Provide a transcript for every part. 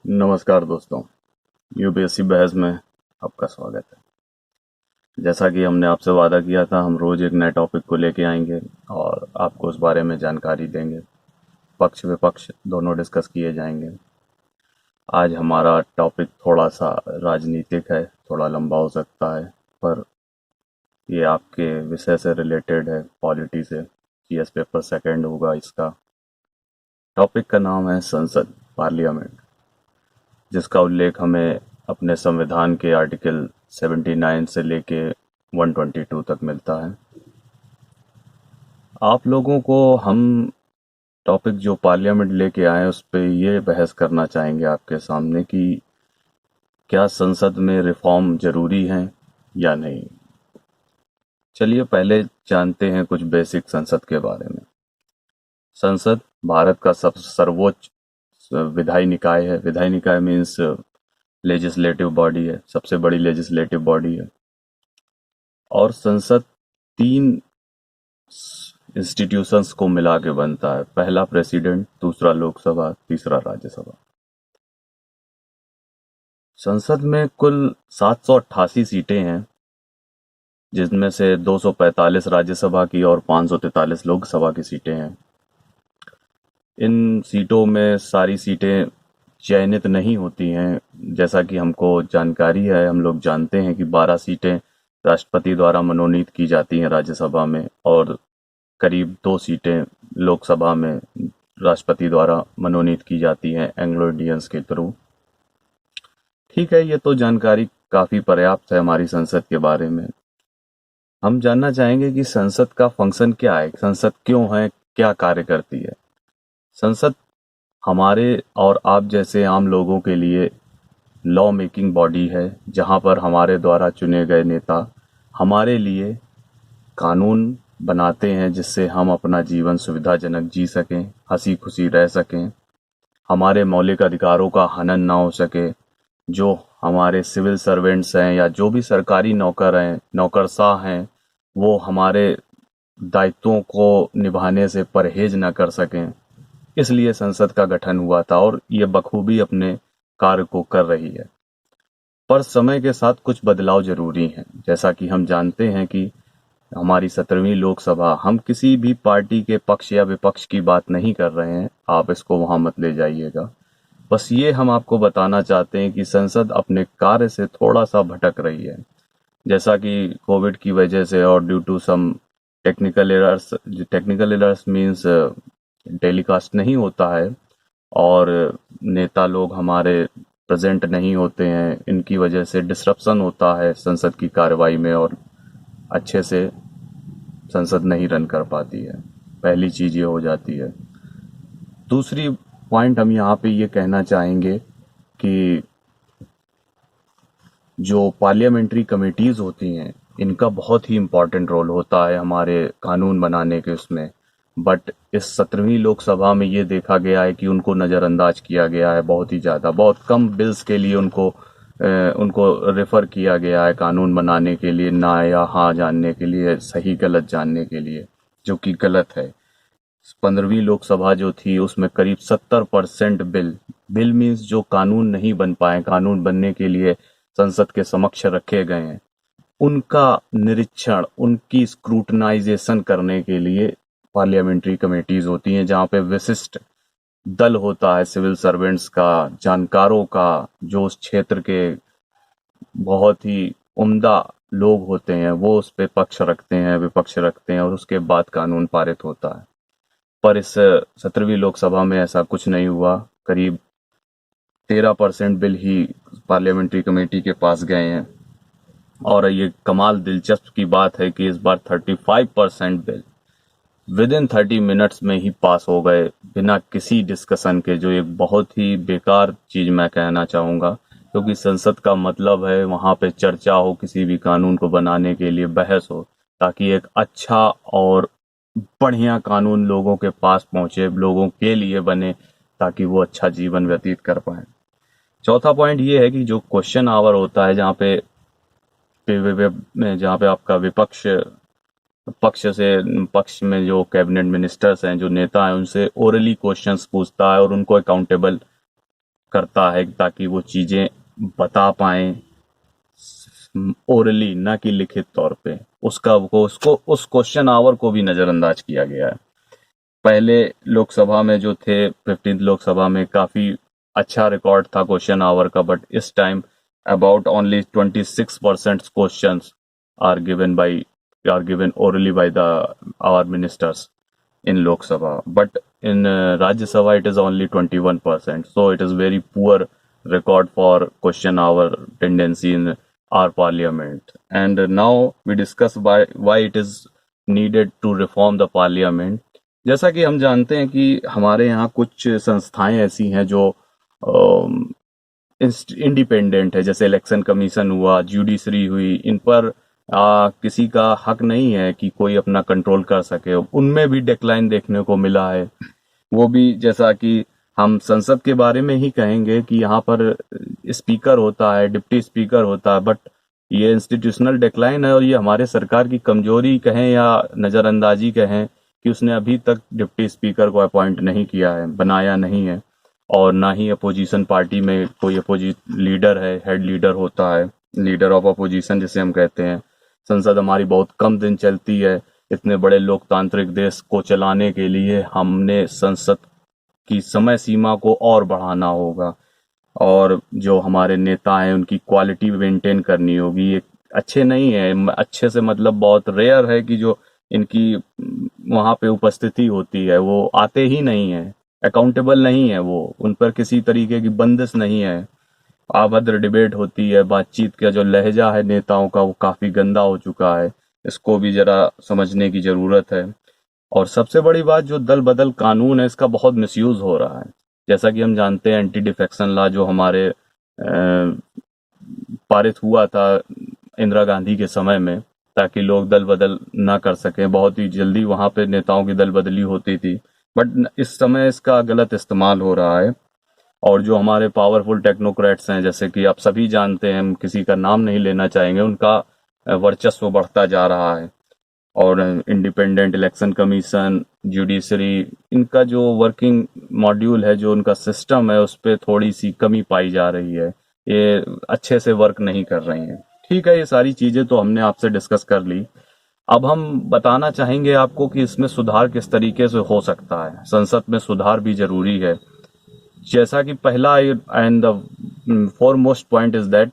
नमस्कार दोस्तों। यूपीएससी बहस में आपका स्वागत है। जैसा कि हमने आपसे वादा किया था, हम रोज एक नए टॉपिक को लेके आएंगे और आपको उस बारे में जानकारी देंगे। पक्ष विपक्ष दोनों डिस्कस किए जाएंगे। आज हमारा टॉपिक थोड़ा सा राजनीतिक है, थोड़ा लंबा हो सकता है, पर ये आपके विषय से रिलेटेड है, पॉलिटी से। जीएस पेपर सेकंड होगा इसका। टॉपिक का नाम है संसद, पार्लियामेंट, जिसका उल्लेख हमें अपने संविधान के आर्टिकल 79 से लेके 122 तक मिलता है। आप लोगों को हम टॉपिक जो पार्लियामेंट लेके आए उस पे ये बहस करना चाहेंगे आपके सामने कि क्या संसद में रिफॉर्म जरूरी है या नहीं। चलिए पहले जानते हैं कुछ बेसिक संसद के बारे में। संसद भारत का सब सर्वोच्च विधायी निकाय है। विधायी निकाय मीन्स लेजिस्लेटिव बॉडी है, सबसे बड़ी लेजिस्लेटिव बॉडी है। और संसद तीन इंस्टीट्यूशंस को मिला के बनता है। पहला प्रेसिडेंट, दूसरा लोकसभा, तीसरा राज्यसभा। संसद में कुल 788 सीटें हैं, जिसमें से 245 राज्यसभा की और 543 लोकसभा की सीटें हैं। इन सीटों में सारी सीटें चयनित नहीं होती हैं। जैसा कि हमको जानकारी है, हम लोग जानते हैं कि 12 सीटें राष्ट्रपति द्वारा मनोनीत की जाती हैं राज्यसभा में, और करीब 2 सीटें लोकसभा में राष्ट्रपति द्वारा मनोनीत की जाती हैं एंग्लो इंडियंस के थ्रू। ठीक है, ये तो जानकारी काफी पर्याप्त है हमारी संसद के बारे में। हम जानना चाहेंगे कि संसद का फंक्शन क्या है, संसद क्यों है, क्या कार्य करती है। संसद हमारे और आप जैसे आम लोगों के लिए लॉ मेकिंग बॉडी है, जहां पर हमारे द्वारा चुने गए नेता हमारे लिए कानून बनाते हैं, जिससे हम अपना जीवन सुविधाजनक जी सकें, हंसी खुशी रह सकें, हमारे मौलिक अधिकारों का हनन ना हो सके। जो हमारे सिविल सर्वेंट्स हैं या जो भी सरकारी नौकर हैं, नौकरशाह हैं, वो हमारे दायित्वों को निभाने से परहेज न कर सकें। इसलिए संसद का गठन हुआ था और ये बखूबी अपने कार्य को कर रही है। पर समय के साथ कुछ बदलाव जरूरी हैं। जैसा कि हम जानते हैं कि हमारी 17वीं लोकसभा, हम किसी भी पार्टी के पक्ष या विपक्ष की बात नहीं कर रहे हैं, आप इसको वहां मत ले जाइएगा। बस ये हम आपको बताना चाहते हैं कि संसद अपने कार्य से थोड़ा सा भटक रही है। जैसा कि कोविड की वजह से और due to some technical errors means telecast नहीं होता है और नेता लोग हमारे प्रेजेंट नहीं होते हैं, इनकी वजह से डिसरप्शन होता है संसद की कार्रवाई में और अच्छे से संसद नहीं रन कर पाती है। पहली चीज ये हो जाती है। दूसरी पॉइंट हम यहाँ पे ये कहना चाहेंगे कि जो पार्लियामेंट्री कमेटीज होती हैं, इनका बहुत ही इम्पोर्टेंट रोल होता है हमारे कानून बनाने के उसमें। बट इस 17वीं लोकसभा में ये देखा गया है कि उनको नज़रअंदाज किया गया है बहुत ही ज़्यादा। बहुत कम बिल्स के लिए उनको रेफर किया गया है कानून बनाने के लिए, ना या हाँ जानने के लिए, सही गलत जानने के लिए, जो कि गलत है। 15वीं लोकसभा जो थी उसमें करीब 70% बिल मीन्स जो कानून नहीं बन पाए, कानून बनने के लिए संसद के समक्ष रखे गए हैं, उनका निरीक्षण, उनकी स्क्रूटनाइजेशन करने के लिए पार्लियामेंट्री कमेटीज होती हैं, जहां पे विशिष्ट दल होता है सिविल सर्वेंट्स का, जानकारों का, जो उस क्षेत्र के बहुत ही उम्दा लोग होते हैं, वो उस पे पक्ष रखते हैं, विपक्ष रखते हैं, और उसके बाद कानून पारित होता है। पर इस 17वीं लोकसभा में ऐसा कुछ नहीं हुआ। करीब 13% बिल ही पार्लियामेंट्री कमेटी के पास गए हैं। और ये कमाल दिलचस्प की बात है कि इस बार 35% बिल विद इन 30 मिनट्स में ही पास हो गए, बिना किसी डिस्कशन के, जो एक बहुत ही बेकार चीज मैं कहना चाहूंगा। क्योंकि संसद का मतलब है वहां पे चर्चा हो, किसी भी कानून को बनाने के लिए बहस हो, ताकि एक अच्छा और बढ़िया कानून लोगों के पास पहुंचे, लोगों के लिए बने, ताकि वो अच्छा जीवन व्यतीत कर पाए। चौथा पॉइंट ये है कि जो क्वेश्चन आवर होता है, जहाँ पे आपका विपक्ष पक्ष में जो कैबिनेट मिनिस्टर्स हैं, जो नेता हैं, उनसे ओरली क्वेश्चंस पूछता है और उनको अकाउंटेबल करता है ताकि वो चीजें बता पाए ओरली, ना कि लिखित तौर पे। उसका वो उसको उस क्वेश्चन आवर को भी नजरअंदाज किया गया है। पहले लोकसभा में जो थे 15th लोकसभा में काफी अच्छा रिकॉर्ड था क्वेश्चन आवर का, बट इस time about only 26% questions are given by are given orally by the our ministers in Lok Sabha, but in Rajya Sabha it is only 21%. So it is very poor record for question hour tendency in our parliament. And now we discuss why it is needed to reform the parliament. जैसा कि हम जानते हैं कि हमारे यहाँ कुछ संस्थाएं ऐसी हैं जो इंडिपेंडेंट है, जैसे इलेक्शन कमीशन हुआ, जुडिशरी हुई, इन पर किसी का हक नहीं है कि कोई अपना कंट्रोल कर सके। उनमें भी डिक्लाइन देखने को मिला है। वो भी जैसा कि हम संसद के बारे में ही कहेंगे कि यहाँ पर स्पीकर होता है, डिप्टी स्पीकर होता है, बट ये इंस्टीट्यूशनल डिक्लाइन है और ये हमारे सरकार की कमजोरी कहें या नजरअंदाजी कहें कि उसने अभी तक डिप्टी स्पीकर को अपॉइंट नहीं किया है, बनाया नहीं है, और ना ही अपोजिशन पार्टी में कोई लीडर है, हेड लीडर होता है, लीडर ऑफ अपोजिशन जिसे हम कहते हैं। संसद हमारी बहुत कम दिन चलती है। इतने बड़े लोकतांत्रिक देश को चलाने के लिए हमने संसद की समय सीमा को और बढ़ाना होगा, और जो हमारे नेता हैं उनकी क्वालिटी मेंटेन करनी होगी। ये अच्छे नहीं है, अच्छे से मतलब बहुत रेयर है कि जो इनकी वहां पे उपस्थिति होती है वो आते ही नहीं है, अकाउंटेबल नहीं है, वो उन पर किसी तरीके की बंदिश नहीं है। अभद्र डिबेट होती है, बातचीत का जो लहजा है नेताओं का वो काफी गंदा हो चुका है। इसको भी जरा समझने की जरूरत है। और सबसे बड़ी बात, जो दल बदल कानून है इसका बहुत मिसयूज हो रहा है। जैसा कि हम जानते हैं एंटी डिफेक्शन लॉ जो हमारे पारित हुआ था इंदिरा गांधी के समय में, ताकि लोग दल बदल ना कर सकें। बहुत ही जल्दी वहां पे नेताओं की दल बदली होती थी, बट इस समय इसका गलत इस्तेमाल हो रहा है। और जो हमारे पावरफुल टेक्नोक्रेट्स हैं, जैसे कि आप सभी जानते हैं, हम किसी का नाम नहीं लेना चाहेंगे, उनका वर्चस्व बढ़ता जा रहा है। और इंडिपेंडेंट इलेक्शन कमीशन, जुडिशरी, इनका जो वर्किंग मॉड्यूल है, जो उनका सिस्टम है, उस पर थोड़ी सी कमी पाई जा रही है। ये अच्छे से वर्क नहीं कर रही हैं। ठीक है, ये सारी चीजें तो हमने आपसे डिस्कस कर ली। अब हम बताना चाहेंगे आपको कि इसमें सुधार किस तरीके से हो सकता है। संसद में सुधार भी जरूरी है। जैसा कि पहला and the foremost point is that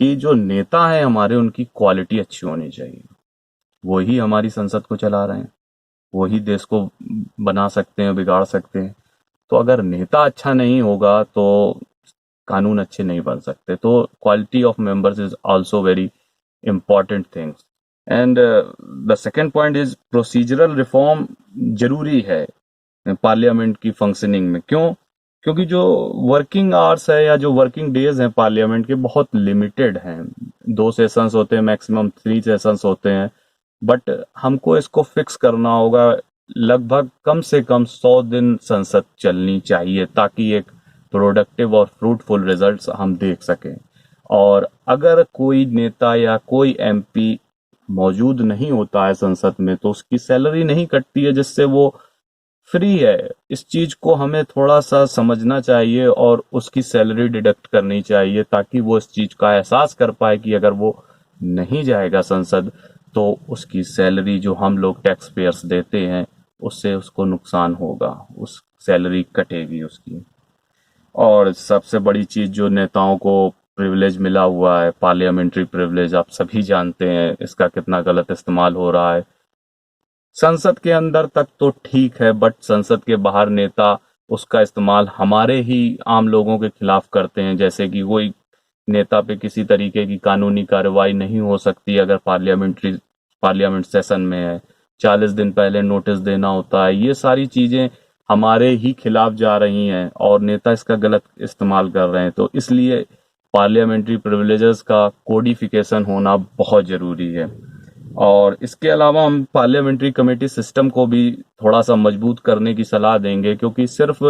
कि जो नेता है हमारे, उनकी क्वालिटी अच्छी होनी चाहिए। वही हमारी संसद को चला रहे हैं, वही देश को बना सकते हैं, बिगाड़ सकते हैं। तो अगर नेता अच्छा नहीं होगा तो कानून अच्छे नहीं बन सकते। तो quality of members is also very important things. And the second point is procedural reform जरूरी है पार्लियामेंट की फंक्शनिंग में। क्यों? क्योंकि जो वर्किंग आवर्स है या जो वर्किंग डेज हैं पार्लियामेंट के, बहुत लिमिटेड हैं। 2 सेशंस होते हैं, मैक्सिमम 3 सेशंस होते हैं। बट हमको इसको फिक्स करना होगा। लगभग कम से कम 100 दिन संसद चलनी चाहिए, ताकि एक प्रोडक्टिव और फ्रूटफुल रिजल्ट्स हम देख सकें। और अगर कोई नेता या कोई एमपी मौजूद नहीं होता है संसद में, तो उसकी सैलरी नहीं कटती है, जिससे वो फ्री है। इस चीज को हमें थोड़ा सा समझना चाहिए और उसकी सैलरी डिडक्ट करनी चाहिए, ताकि वो इस चीज का एहसास कर पाए कि अगर वो नहीं जाएगा संसद तो उसकी सैलरी जो हम लोग टैक्स पेयर्स देते हैं उससे उसको नुकसान होगा, उस सैलरी कटेगी उसकी। और सबसे बड़ी चीज, जो नेताओं को प्रिविलेज मिला हुआ है, पार्लियामेंट्री प्रिविलेज, आप सभी जानते हैं इसका कितना गलत इस्तेमाल हो रहा है। संसद के अंदर तक तो ठीक है, बट संसद के बाहर नेता उसका इस्तेमाल हमारे ही आम लोगों के खिलाफ करते हैं। जैसे कि कोई नेता पे किसी तरीके की कानूनी कार्रवाई नहीं हो सकती अगर पार्लियामेंट सेशन में है, 40 दिन पहले नोटिस देना होता है। ये सारी चीजें हमारे ही खिलाफ जा रही हैं और नेता इसका गलत इस्तेमाल कर रहे हैं। तो इसलिए पार्लियामेंट्री प्रिविलेजेस का कोडिफिकेशन होना बहुत जरूरी है। और इसके अलावा हम पार्लियामेंट्री कमेटी सिस्टम को भी थोड़ा सा मजबूत करने की सलाह देंगे, क्योंकि सिर्फ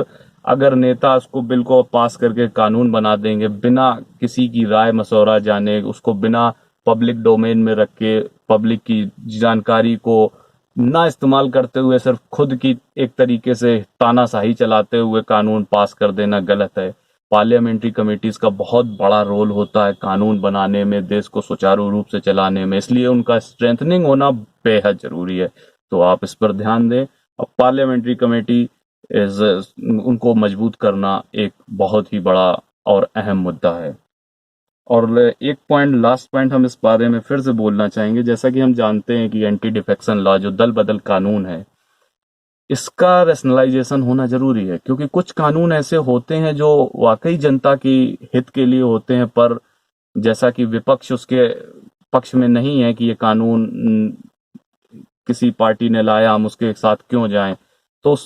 अगर नेता उसको बिल को पास करके कानून बना देंगे बिना किसी की राय मशवरा जाने, उसको बिना पब्लिक डोमेन में रख के, पब्लिक की जानकारी को ना इस्तेमाल करते हुए, सिर्फ खुद की एक तरीके से तानाशाही चलाते हुए कानून पास कर देना गलत है। पार्लियामेंट्री कमेटीज का बहुत बड़ा रोल होता है कानून बनाने में, देश को सुचारू रूप से चलाने में, इसलिए उनका स्ट्रेंथनिंग होना बेहद जरूरी है। तो आप इस पर ध्यान दें। अब पार्लियामेंट्री कमेटी उनको मजबूत करना एक बहुत ही बड़ा और अहम मुद्दा है। और एक पॉइंट, लास्ट पॉइंट हम इस बारे में फिर से बोलना चाहेंगे, जैसा कि हम जानते हैं कि एंटी डिफेक्शन लॉ जो दल बदल कानून है, इसका रैशनलाइजेशन होना जरूरी है, क्योंकि कुछ कानून ऐसे होते हैं जो वाकई जनता की हित के लिए होते हैं, पर जैसा कि विपक्ष उसके पक्ष में नहीं है कि ये कानून किसी पार्टी ने लाया, हम उसके साथ क्यों जाएं, तो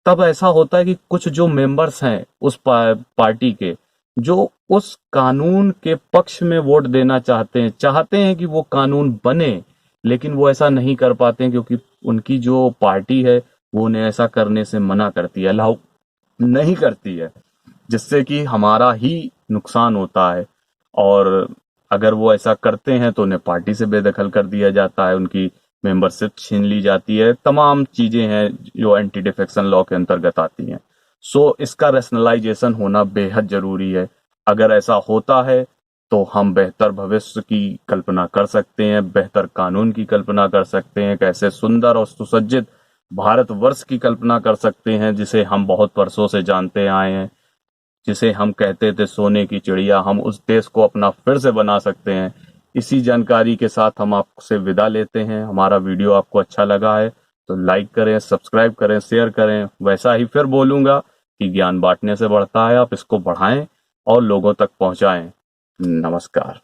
तब ऐसा होता है कि कुछ जो मेंबर्स हैं उस पार्टी के, जो उस कानून के पक्ष में वोट देना चाहते हैं कि वो कानून बने, लेकिन वो ऐसा नहीं कर पाते हैं क्योंकि उनकी जो पार्टी है वो उन्हें ऐसा करने से मना करती है, अलाउ नहीं करती है, जिससे कि हमारा ही नुकसान होता है। और अगर वो ऐसा करते हैं तो उन्हें पार्टी से बेदखल कर दिया जाता है, उनकी मेंबरशिप छीन ली जाती है, तमाम चीजें हैं जो एंटी डिफेक्शन लॉ के अंतर्गत आती हैं। सो इसका रैशनलाइजेशन होना बेहद जरूरी है। अगर ऐसा होता है तो हम बेहतर भविष्य की कल्पना कर सकते हैं, बेहतर कानून की कल्पना कर सकते हैं, कैसे सुंदर और सुसज्जित भारतवर्ष की कल्पना कर सकते हैं, जिसे हम बहुत वर्षों से जानते आए हैं, जिसे हम कहते थे सोने की चिड़िया। हम उस देश को अपना फिर से बना सकते हैं। इसी जानकारी के साथ हम आपसे विदा लेते हैं। हमारा वीडियो आपको अच्छा लगा है तो लाइक करें, सब्सक्राइब करें, शेयर करें। वैसा ही फिर बोलूंगा कि ज्ञान बांटने से बढ़ता है, आप इसको बढ़ाएं और लोगों तक पहुंचाएं। नमस्कार।